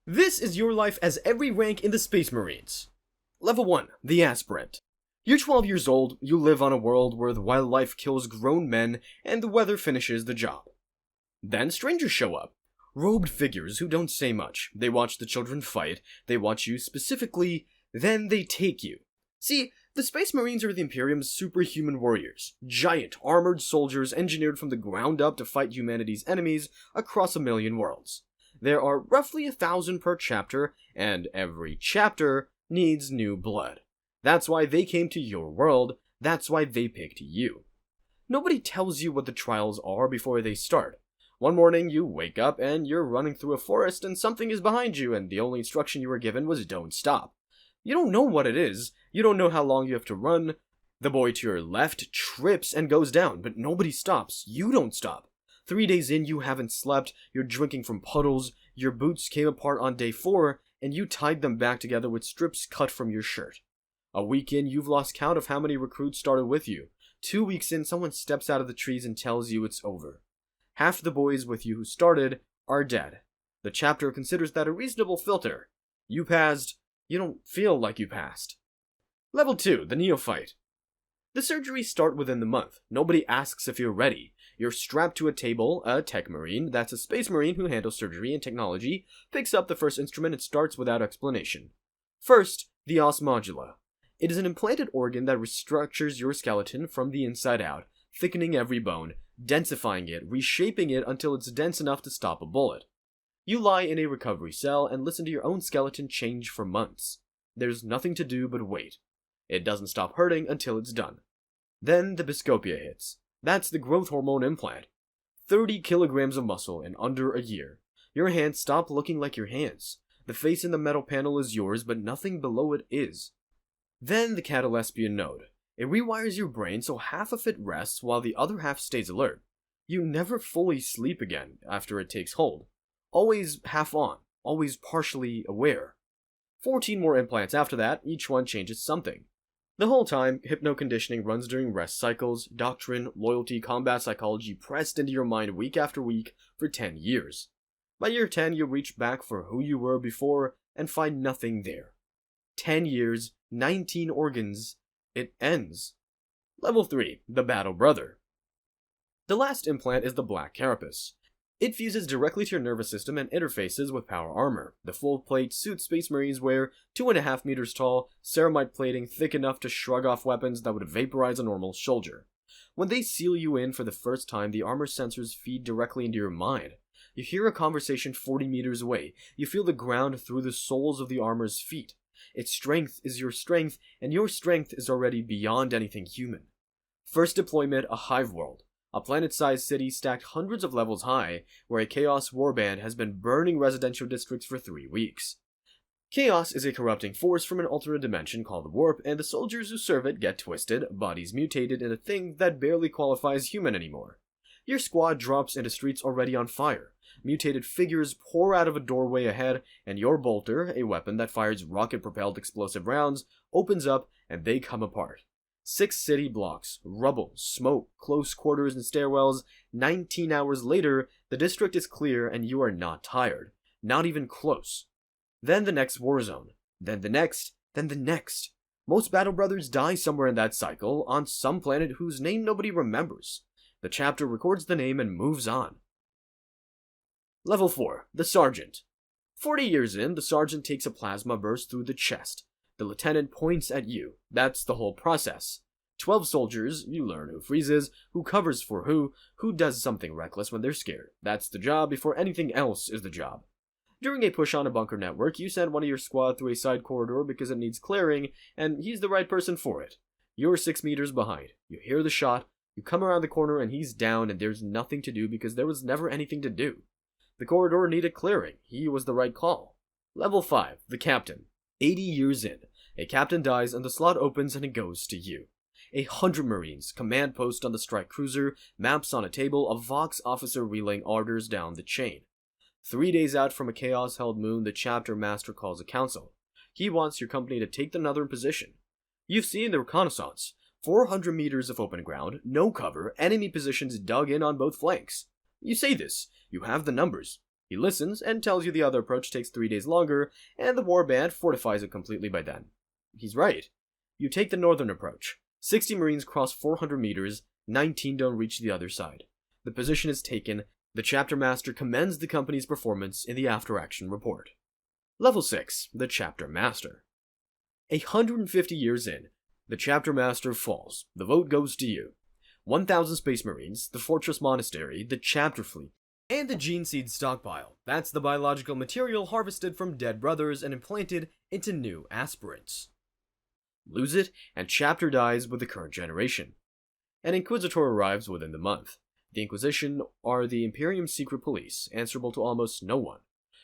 This is your life as every rank in the Space Marines. Level 1, the aspirant. You're 12 years old, you live on a world where the wildlife kills grown men and the weather finishes the job. Then strangers show up. Robed figures who don't say much. They watch the children fight, they watch you specifically, then they take you. See, the Space Marines are the Imperium's superhuman warriors. Giant, armored soldiers engineered from the ground up to fight humanity's enemies across a million worlds. There are roughly 1,000 per chapter, and every chapter needs new blood. That's why they came to your world, that's why they picked you. Nobody tells you what the trials are before they start. One morning you wake up and you're running through a forest and something is behind you and the only instruction you were given was don't stop. You don't know what it is, you don't know how long you have to run. The boy to your left trips and goes down, but nobody stops. You don't stop. 3 days in, you haven't slept, you're drinking from puddles, your boots came apart on day 4, and you tied them back together with strips cut from your shirt. A week in, you've lost count of how many recruits started with you. 2 weeks in, someone steps out of the trees and tells you it's over. Half the boys with you who started are dead. The chapter considers that a reasonable filter. You passed, you don't feel like you passed. Level 2, the Neophyte. The surgeries start within the month. Nobody asks if you're ready. You're strapped to a table, a tech marine, that's a space marine who handles surgery and technology, picks up the first instrument and starts without explanation. First, the os modula. It is an implanted organ that restructures your skeleton from the inside out, thickening every bone, densifying it, reshaping it until it's dense enough to stop a bullet. You lie in a recovery cell and listen to your own skeleton change for months. There's nothing to do but wait. It doesn't stop hurting until it's done. Then the Biscopia hits. That's the growth hormone implant. 30 kilograms of muscle in under a year. Your hands stop looking like your hands. The face in the metal panel is yours, but nothing below it is. Then the catalespian node. It rewires your brain so half of it rests while the other half stays alert. You never fully sleep again after it takes hold. Always half on, always partially aware. 14 more implants after that, each one changes something. The whole time, hypno-conditioning runs during rest cycles, doctrine, loyalty, combat psychology pressed into your mind week after week for 10 years. By year 10, you reach back for who you were before and find nothing there. 10 years, 19 organs, it ends. Level 3, the Battle Brother. The last implant is the Black Carapace. It fuses directly to your nervous system and interfaces with power armor. The full-plate suit Space Marines wear, 2.5 meters tall, ceramite plating thick enough to shrug off weapons that would vaporize a normal soldier. When they seal you in for the first time, the armor sensors feed directly into your mind. You hear a conversation 40 meters away. You feel the ground through the soles of the armor's feet. Its strength is your strength, and your strength is already beyond anything human. First deployment, a hive world. A planet-sized city stacked hundreds of levels high, where a Chaos warband has been burning residential districts for 3 weeks. Chaos is a corrupting force from an alternate dimension called the Warp, and the soldiers who serve it get twisted, bodies mutated in a thing that barely qualifies human anymore. Your squad drops into streets already on fire. Mutated figures pour out of a doorway ahead, and your bolter, a weapon that fires rocket-propelled explosive rounds, opens up and they come apart. 6 city blocks, rubble, smoke, close quarters and stairwells. 19 hours later, the district is clear and you are not tired. Not even close. Then the next war zone. Then the next. Then the next. Most Battle Brothers die somewhere in that cycle, on some planet whose name nobody remembers. The chapter records the name and moves on. Level 4, the Sergeant. 40 years in, the Sergeant takes a plasma burst through the chest. The lieutenant points at you. That's the whole process. 12 soldiers, you learn who freezes, who covers for who does something reckless when they're scared. That's the job before anything else is the job. During a push on a bunker network, you send one of your squad through a side corridor because it needs clearing, and he's the right person for it. You're 6 meters behind. You hear the shot, you come around the corner and he's down and there's nothing to do because there was never anything to do. The corridor needed clearing. He was the right call. Level 5, the Captain. 80 years in, a captain dies and the slot opens and it goes to you. 100 Marines, command post on the strike cruiser, maps on a table, a Vox officer relaying orders down the chain. 3 days out from a chaos-held moon, the chapter master calls a council. He wants your company to take the northern position. You've seen the reconnaissance. 400 meters of open ground, no cover, enemy positions dug in on both flanks. You say this, you have the numbers. He listens and tells you the other approach takes 3 days longer, and the warband fortifies it completely by then. He's right. You take the northern approach. 60 Marines cross 400 meters, 19 don't reach the other side. The position is taken. The Chapter Master commends the company's performance in the after-action report. Level 6, the Chapter Master. 150 years in, the Chapter Master falls. The vote goes to you. 1,000 Space Marines, the Fortress Monastery, the Chapter Fleet, and the Gene Seed Stockpile. That's the biological material harvested from dead brothers and implanted into new aspirants. Lose it, and Chapter dies with the current generation. An Inquisitor arrives within the month. The Inquisition are the Imperium's secret police, answerable to almost no one.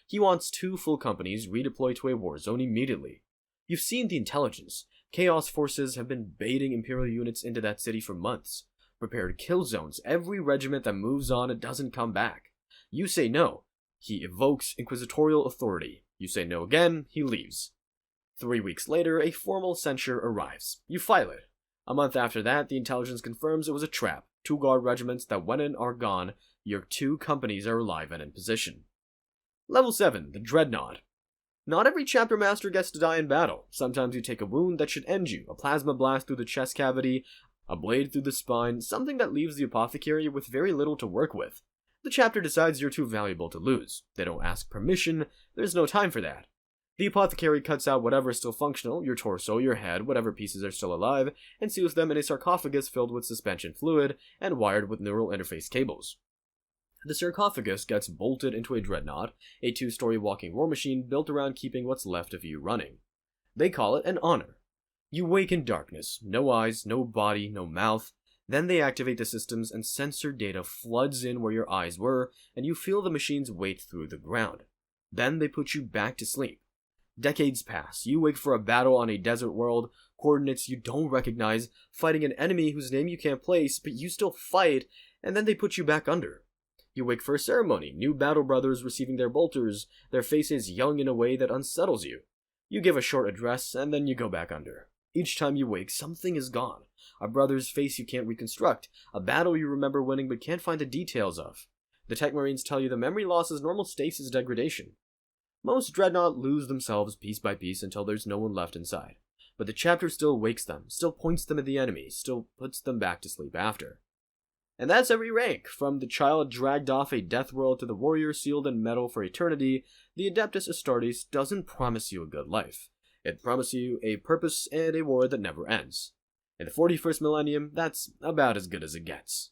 He wants 2 full companies redeployed to a war zone immediately. You've seen the intelligence. Chaos forces have been baiting Imperial units into that city for months. Prepared kill zones. Every regiment that moves on, it doesn't come back. You say no. He evokes inquisitorial authority. You say no again, he leaves. 3 weeks later, a formal censure arrives. You file it. A month after that, the intelligence confirms it was a trap. 2 guard regiments that went in are gone. Your 2 companies are alive and in position. Level 7, the Dreadnought. Not every Chapter Master gets to die in battle. Sometimes you take a wound that should end you. A plasma blast through the chest cavity, a blade through the spine, something that leaves the apothecary with very little to work with. The chapter decides you're too valuable to lose. They don't ask permission. There's no time for that. The apothecary cuts out whatever is still functional, your torso, your head, whatever pieces are still alive, and seals them in a sarcophagus filled with suspension fluid and wired with neural interface cables. The sarcophagus gets bolted into a dreadnought, a 2-story walking war machine built around keeping what's left of you running. They call it an honor. You wake in darkness, no eyes, no body, no mouth. Then they activate the systems and sensor data floods in where your eyes were, and you feel the machine's weight through the ground. Then they put you back to sleep. Decades pass. You wake for a battle on a desert world, coordinates you don't recognize, fighting an enemy whose name you can't place, but you still fight, and then they put you back under. You wake for a ceremony, new battle brothers receiving their bolters, their faces young in a way that unsettles you. You give a short address, and then you go back under. Each time you wake, something is gone. A brother's face you can't reconstruct, a battle you remember winning but can't find the details of. The Tech Marines tell you the memory loss is normal stasis degradation. Most Dreadnought lose themselves piece by piece until there's no one left inside. But the chapter still wakes them, still points them at the enemy, still puts them back to sleep after. And that's every rank, from the child dragged off a death world to the warrior sealed in metal for eternity. The Adeptus Astartes doesn't promise you a good life. It promises you a purpose and a war that never ends. In the 41st millennium, that's about as good as it gets.